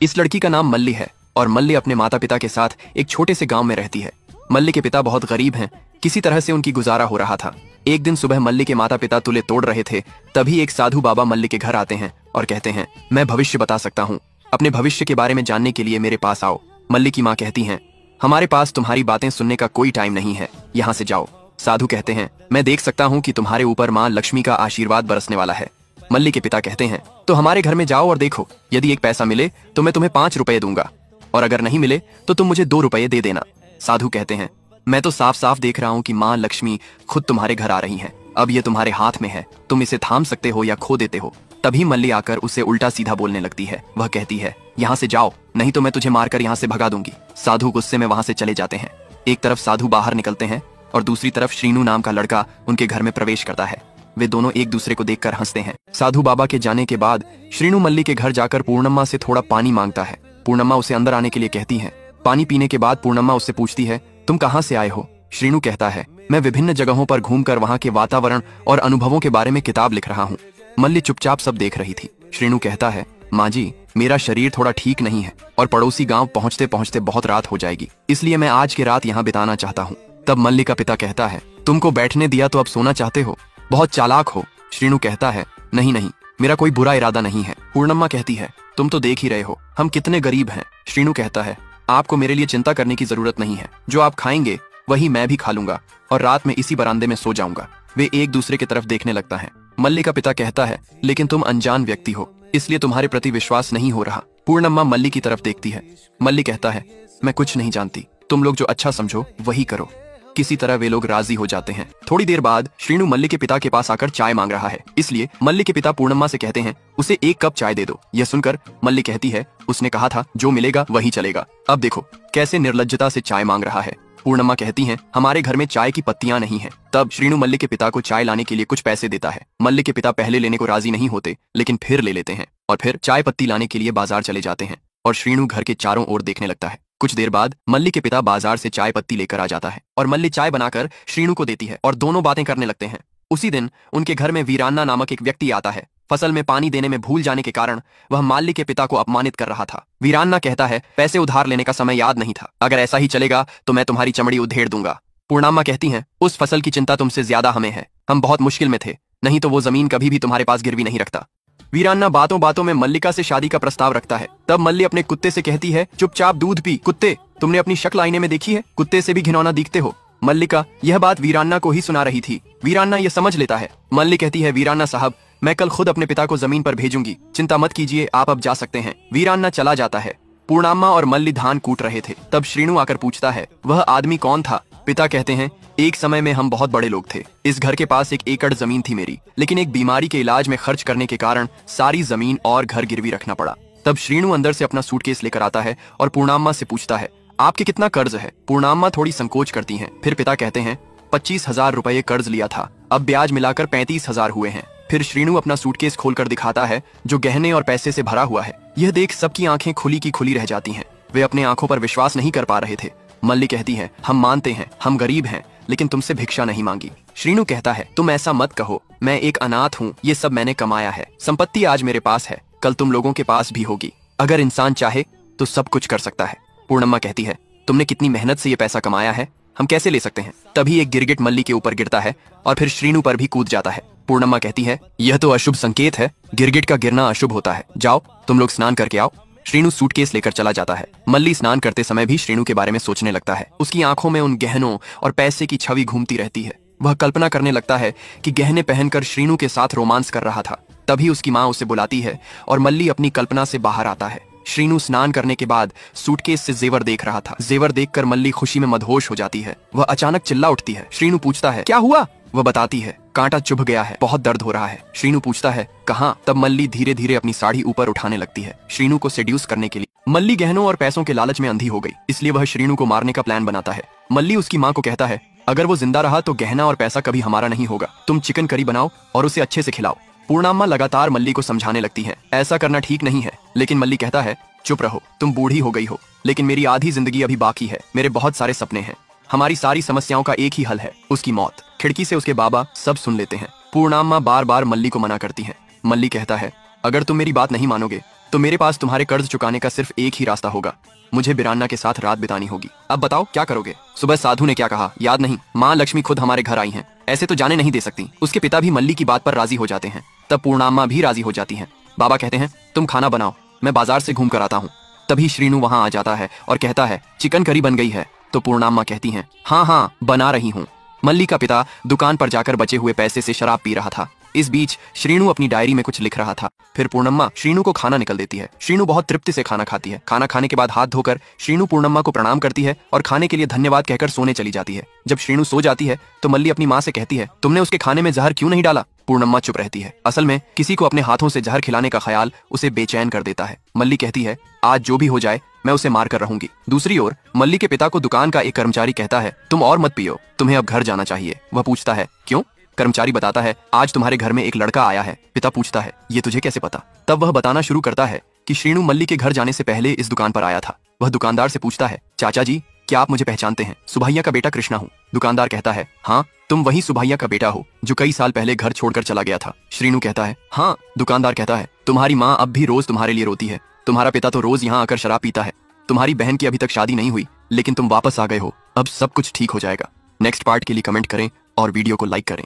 इस लड़की का नाम मल्ली है और मल्ली अपने माता पिता के साथ एक छोटे से गांव में रहती है। मल्ली के पिता बहुत गरीब हैं, किसी तरह से उनकी गुजारा हो रहा था। एक दिन सुबह मल्ली के माता पिता तुले तोड़ रहे थे, तभी एक साधु बाबा मल्ली के घर आते हैं और कहते हैं, मैं भविष्य बता सकता हूँ, अपने भविष्य के बारे में जानने के लिए मेरे पास आओ। मल्ली की माँ कहती हैं, हमारे पास तुम्हारी बातें सुनने का कोई टाइम नहीं है, यहाँ से जाओ। साधु कहते हैं, मैं देख सकता हूँ कि तुम्हारे ऊपर माँ लक्ष्मी का आशीर्वाद बरसने वाला है। मल्ली के पिता कहते हैं, तो हमारे घर में जाओ और देखो, यदि एक पैसा मिले तो मैं तुम्हें 5 रुपए दूंगा, और अगर नहीं मिले तो तुम मुझे 2 रुपए दे देना। साधु कहते हैं, मैं तो साफ साफ देख रहा हूँ कि माँ लक्ष्मी खुद तुम्हारे घर आ रही हैं। अब ये तुम्हारे हाथ में है, तुम इसे थाम सकते हो या खो देते हो। तभी मल्ली आकर उसे उल्टा सीधा बोलने लगती है। वह कहती है, यहाँ से जाओ, नहीं तो मैं तुझे मारकर यहाँ से भगा दूंगी। साधु गुस्से में वहां से चले जाते हैं। एक तरफ साधु बाहर निकलते हैं और दूसरी तरफ श्रीनु नाम का लड़का उनके घर में प्रवेश करता है। वे दोनों एक दूसरे को देखकर हंसते हैं। साधु बाबा के जाने के बाद श्रीनु मल्ली के घर जाकर पूर्णम्मा से थोड़ा पानी मांगता है। पूर्णम्मा उसे अंदर आने के लिए कहती है। पानी पीने के बाद पूर्णम्मा उससे पूछती है, तुम कहाँ से आए हो? श्रीनु कहता है, मैं विभिन्न जगहों पर घूमकर वहाँ के वातावरण और अनुभवों के बारे में किताब लिख रहा हूँ। मल्ली चुपचाप सब देख रही थी। श्रीनु कहता है, माँ जी, मेरा शरीर थोड़ा ठीक नहीं है और पड़ोसी गांव पहुँचते पहुँचते बहुत रात हो जाएगी, इसलिए मैं आज की रात यहाँ बिताना चाहता हूँ। तब मल्ली का पिता कहता है, तुमको बैठने दिया तो अब सोना चाहते हो, बहुत चालाक हो। श्रीनु कहता है, नहीं नहीं, मेरा कोई बुरा इरादा नहीं है। पूर्णम्मा कहती है, तुम तो देख ही रहे हो हम कितने गरीब हैं। श्रीनु कहता है, आपको मेरे लिए चिंता करने की जरूरत नहीं है, जो आप खाएंगे वही मैं भी खा लूंगा और रात में इसी बरामदे में सो जाऊंगा। वे एक दूसरे की तरफ देखने लगता है। मल्ली का पिता कहता है, लेकिन तुम अनजान व्यक्ति हो, इसलिए तुम्हारे प्रति विश्वास नहीं हो रहा। पूर्णम्मा मल्ली की तरफ देखती है। मल्ली कहता है, मैं कुछ नहीं जानती, तुम लोग जो अच्छा समझो वही करो। किसी तरह वे लोग राजी हो जाते हैं। थोड़ी देर बाद श्रीनु मल्ली के पिता के पास आकर चाय मांग रहा है, इसलिए मल्ली के पिता पूर्णम्मा से कहते हैं, उसे 1 कप चाय दे दो। यह सुनकर मल्ली कहती है, उसने कहा था जो मिलेगा वही चलेगा, अब देखो कैसे निर्लज्जता से चाय मांग रहा है। पूर्णम्मा कहती हैं, हमारे घर में चाय की पत्तियां नहीं है। तब श्रीनु मल्ली के पिता को चाय लाने के लिए कुछ पैसे देता है। मल्ली के पिता पहले लेने को राजी नहीं होते, लेकिन फिर ले लेते हैं और फिर चाय पत्ती लाने के लिए बाजार चले जाते हैं और श्रीनु घर के चारों ओर देखने लगता है। कुछ देर बाद मल्ली के पिता बाजार से चाय पत्ती लेकर आ जाता है और मल्ली चाय बनाकर श्रीनु को देती है और दोनों बातें करने लगते हैं। उसी दिन उनके घर में वीरान्ना नामक एक व्यक्ति आता है। फसल में पानी देने में भूल जाने के कारण वह मल्ली के पिता को अपमानित कर रहा था। वीरान्ना कहता है, पैसे उधार लेने का समय याद नहीं था, अगर ऐसा ही चलेगा तो मैं तुम्हारी चमड़ी उधेड़ दूंगा। पूर्णम्मा कहती हैं, उस फसल की चिंता तुमसे ज्यादा हमें है, हम बहुत मुश्किल में थे, नहीं तो वो जमीन कभी भी तुम्हारे पास गिरवी नहीं रखता। वीरान्ना बातों बातों में मल्लिका से शादी का प्रस्ताव रखता है। तब मल्ली अपने कुत्ते से कहती है, चुपचाप दूध पी। कुत्ते, तुमने अपनी शक्ल आईने में देखी है? कुत्ते से भी घिनौना दिखते हो। मल्लिका यह बात वीरान्ना को ही सुना रही थी। वीरान्ना यह समझ लेता है। मल्ली कहती है, वीरान्ना साहब, मैं कल खुद अपने पिता को जमीन पर भेजूंगी, चिंता मत कीजिए, आप अब जा सकते हैं। वीरान्ना चला जाता है। पूर्णम्मा और मल्ली धान कूट रहे थे। तब श्रीनु आकर पूछता है, वह आदमी कौन था? पिता कहते हैं, एक समय में हम बहुत बड़े लोग थे, इस घर के पास 1 एकड़ जमीन थी मेरी, लेकिन एक बीमारी के इलाज में खर्च करने के कारण सारी जमीन और घर गिरवी रखना पड़ा। तब श्रीनु अंदर से अपना सूटकेस लेकर आता है और पूर्णम्मा से पूछता है, आपके कितना कर्ज है? पूर्णम्मा थोड़ी संकोच करती हैं। फिर पिता कहते हैं, 25,000 रुपए कर्ज लिया था, अब ब्याज मिलाकर 35,000 हुए हैं। फिर श्रीनु अपना सूटकेस खोलकर दिखाता है, जो गहने और पैसे से भरा हुआ है। यह देख सबकी आंखें खुली की खुली रह जाती हैं। वे अपने आंखों पर विश्वास नहीं कर पा रहे थे। मल्ली कहती है, हम मानते हैं, हम गरीब हैं, लेकिन तुमसे भिक्षा नहीं मांगी। श्रीनु कहता है, तुम ऐसा मत कहो, मैं एक अनाथ हूँ, ये सब मैंने कमाया है। संपत्ति आज मेरे पास है, कल तुम लोगों के पास भी होगी। अगर इंसान चाहे तो सब कुछ कर सकता है। पूर्णम्मा कहती है, तुमने कितनी मेहनत से ये पैसा कमाया है, हम कैसे ले सकते हैं? तभी एक गिरगिट मल्ली के ऊपर गिरता है और फिर श्रीनु पर भी कूद जाता है। पूर्णम्मा कहती है, यह तो अशुभ संकेत है, गिरगिट का गिरना अशुभ होता है, जाओ तुम लोग स्नान करके आओ। श्रीनु सूटकेस लेकर चला जाता है। मल्ली स्नान करते समय भी श्रीनु के बारे में सोचने लगता है। उसकी आंखों में उन गहनों और पैसे की छवि घूमती रहती है। वह कल्पना करने लगता है कि गहने पहनकर श्रीनु के साथ रोमांस कर रहा था। तभी उसकी माँ उसे बुलाती है और मल्ली अपनी कल्पना से बाहर आता है। श्रीनु स्नान करने के बाद सूटकेस से जेवर देख रहा था। जेवर देखकर मल्ली खुशी में मदहोश हो जाती है। वह अचानक चिल्ला उठती है। श्रीनु पूछता है, क्या हुआ? वह बताती है, कांटा चुभ गया है, बहुत दर्द हो रहा है। श्रीनु पूछता है, कहाँ? तब मल्ली धीरे धीरे अपनी साड़ी ऊपर उठाने लगती है, श्रीनु को सेड्यूस करने के लिए। मल्ली गहनों और पैसों के लालच में अंधी हो गई, इसलिए वह श्रीनु को मारने का प्लान बनाता है। मल्ली उसकी माँ को कहता है, अगर वो जिंदा रहा तो गहना और पैसा कभी हमारा नहीं होगा, तुम चिकन करी बनाओ और उसे अच्छे से खिलाओ। पूर्णम्मा लगातार मल्ली को समझाने लगती है, ऐसा करना ठीक नहीं है, लेकिन मल्ली कहता है, चुप रहो, तुम बूढ़ी हो गई हो, लेकिन मेरी आधी जिंदगी अभी बाकी है, मेरे बहुत सारे सपने हैं, हमारी सारी समस्याओं का एक ही हल है, उसकी मौत। खिड़की से उसके बाबा सब सुन लेते हैं। पूर्णम्मा बार बार मल्ली को मना करती है। मल्ली कहता है, अगर तुम मेरी बात नहीं मानोगे तो मेरे पास तुम्हारे कर्ज चुकाने का सिर्फ एक ही रास्ता होगा, मुझे बिरान्ना के साथ रात बितानी होगी। अब बताओ क्या करोगे? सुबह साधु ने क्या कहा याद नहीं? माँ लक्ष्मी खुद हमारे घर आई हैं, ऐसे तो जाने नहीं दे सकती। उसके पिता भी मल्ली की बात पर राजी हो जाते हैं। तब पूर्णाम्मा भी राजी हो जाती हैं। बाबा कहते हैं तुम खाना बनाओ, मैं बाजार से घूम कर आता हूँ। तभी श्रीनु वहां आ जाता है और कहता है चिकन करी बन गई है। तो पूर्णाम्मा कहती हैं हाँ हाँ बना रही हूँ। मल्ली का पिता दुकान पर जाकर बचे हुए पैसे से शराब पी रहा था। इस बीच श्रीनु अपनी डायरी में कुछ लिख रहा था। फिर पूर्णम्मा श्रीनु को खाना निकल देती है। श्रीनु बहुत तृप्ति से खाना खाती है। खाना खाने के बाद हाथ धोकर श्रीनु पूर्णम्मा को प्रणाम करती है और खाने के लिए धन्यवाद कहकर सोने चली जाती है। जब श्रीनु सो जाती है तो मल्ली अपनी माँ से कहती है तुमने उसके खाने में जहर क्यों नहीं डाला? पूर्णम्मा चुप रहती है। असल में किसी को अपने हाथों से जहर खिलाने का ख्याल उसे बेचैन कर देता है। मल्ली कहती है आज जो भी हो जाए मैं उसे मार कर रहूंगी। दूसरी ओर मल्ली के पिता को दुकान का एक कर्मचारी कहता है तुम और मत पियो, तुम्हें अब घर जाना चाहिए। वह पूछता है क्यों? कर्मचारी बताता है आज तुम्हारे घर में एक लड़का आया है। पिता पूछता है ये तुझे कैसे पता? तब वह बताना शुरू करता है कि श्रीनु मल्ली के घर जाने से पहले इस दुकान पर आया था। वह दुकानदार से पूछता है चाचा जी क्या आप मुझे पहचानते हैं? सुभैया का बेटा कृष्णा हूँ। दुकानदार कहता है हाँ तुम वही सुभैया का बेटा हो जो कई साल पहले घर छोड़कर चला गया था। श्रीनु कहता है हाँ। दुकानदार कहता है तुम्हारी माँ अब भी रोज तुम्हारे लिए रोती है, तुम्हारा पिता तो रोज यहाँ आकर शराब पीता है, तुम्हारी बहन की अभी तक शादी नहीं हुई लेकिन तुम वापस आ गए हो, अब सब कुछ ठीक हो जाएगा। नेक्स्ट पार्ट के लिए कमेंट करें और वीडियो को लाइक करें।